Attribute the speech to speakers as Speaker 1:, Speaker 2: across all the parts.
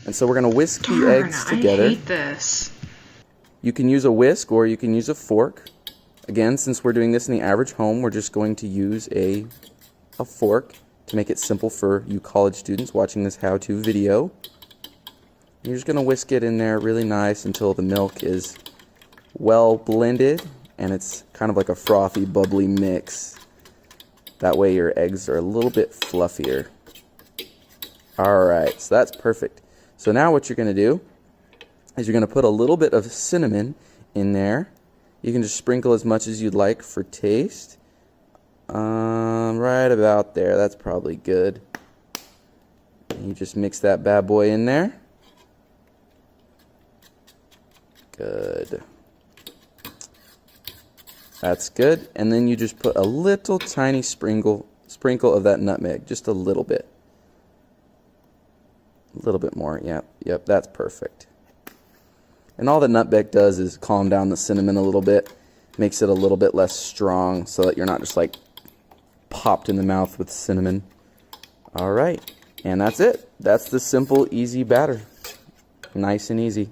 Speaker 1: And so we're going to whisk the
Speaker 2: Darn,
Speaker 1: eggs together.
Speaker 2: I hate this.
Speaker 1: You can use a whisk or you can use a fork. Again, since we're doing this in the average home, we're just going to use a fork to make it simple for you college students watching this how-to video. You're just going to whisk it in there really nice until the milk is well blended and it's kind of like a frothy, bubbly mix. That way your eggs are a little bit fluffier. Alright, so that's perfect. So now what you're going to do is you're going to put a little bit of cinnamon in there. You can just sprinkle as much as you'd like for taste. Right about there. That's probably good. And you just mix that bad boy in there. Good. That's good. And then you just put a little tiny sprinkle of that nutmeg. Just a little bit. A little bit more. Yep, that's perfect. And all the nutmeg does is calm down the cinnamon a little bit. Makes it a little bit less strong so that you're not just like popped in the mouth with cinnamon. Alright, and that's it. That's the simple, easy batter. Nice and easy.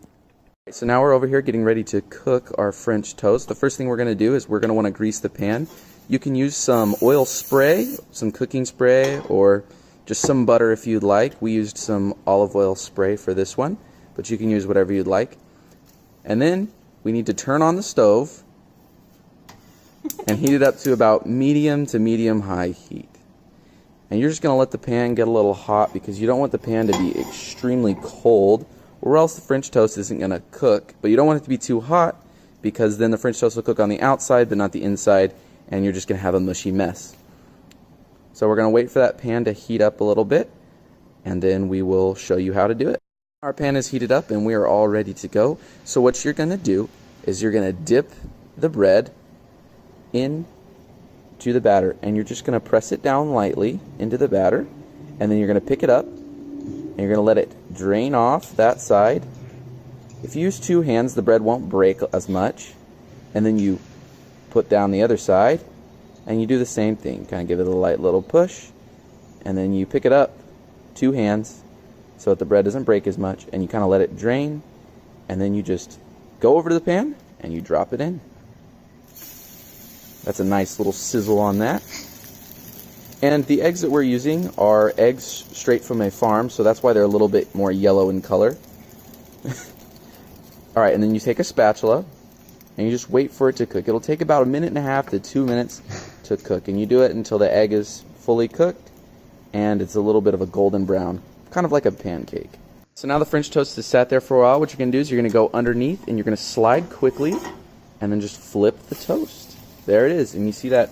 Speaker 1: So now we're over here getting ready to cook our French toast. The first thing we're going to do is we're going to want to grease the pan. You can use some oil spray, some cooking spray, or just some butter if you'd like. We used some olive oil spray for this one, but you can use whatever you'd like. And then we need to turn on the stove and heat it up to about medium to medium high heat. And you're just going to let the pan get a little hot because you don't want the pan to be extremely cold or else the French toast isn't going to cook. But you don't want it to be too hot because then the French toast will cook on the outside but not the inside and you're just going to have a mushy mess. So we're going to wait for that pan to heat up a little bit and then we will show you how to do it. Our pan is heated up and we are all ready to go. So what you're going to do is you're going to dip the bread into the batter and you're just going to press it down lightly into the batter and then you're going to pick it up and you're going to let it drain off that side. If you use two hands, the bread won't break as much. And then you put down the other side and you do the same thing. Kind of give it a light little push and then you pick it up, two hands, so that the bread doesn't break as much, and you kind of let it drain and then you just go over to the pan and you drop it in. That's a nice little sizzle on that. And the eggs that we're using are eggs straight from a farm, so that's why they're a little bit more yellow in color. Alright, and then you take a spatula and you just wait for it to cook. It'll take about 1.5 to 2 minutes to cook, and you do it until the egg is fully cooked and it's a little bit of a golden brown, kind of like a pancake. So now the French toast has sat there for a while. What you're going to do is you're going to go underneath and you're going to slide quickly and then just flip the toast. There it is, and you see that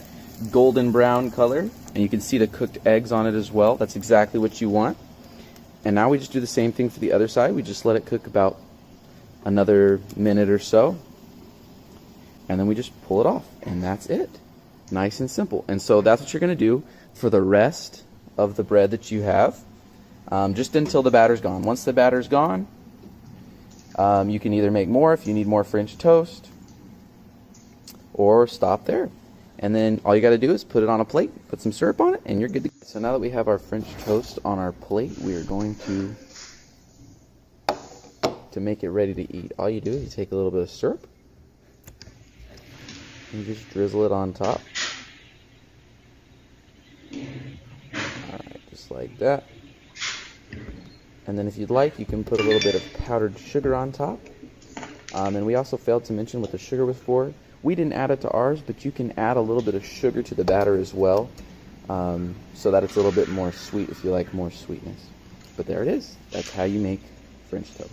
Speaker 1: golden brown color, and you can see the cooked eggs on it as well. That's exactly what you want. And now we just do the same thing for the other side. We just let it cook about another minute or so, and then we just pull it off, and that's it. Nice and simple. And so that's what you're going to do for the rest of the bread that you have, just until the batter's gone. Once the batter's gone, you can either make more if you need more French toast, or stop there. And then all you got to do is put it on a plate, put some syrup on it, and you're good to go. So now that we have our French toast on our plate, we are going to make it ready to eat. All you do is you take a little bit of syrup and you just drizzle it on top. Alright, just like that. And then if you'd like, you can put a little bit of powdered sugar on top. And we also failed to mention what the sugar was for. We didn't add it to ours, but you can add a little bit of sugar to the batter as well, so that it's a little bit more sweet if you like more sweetness. But there it is. That's how you make French toast.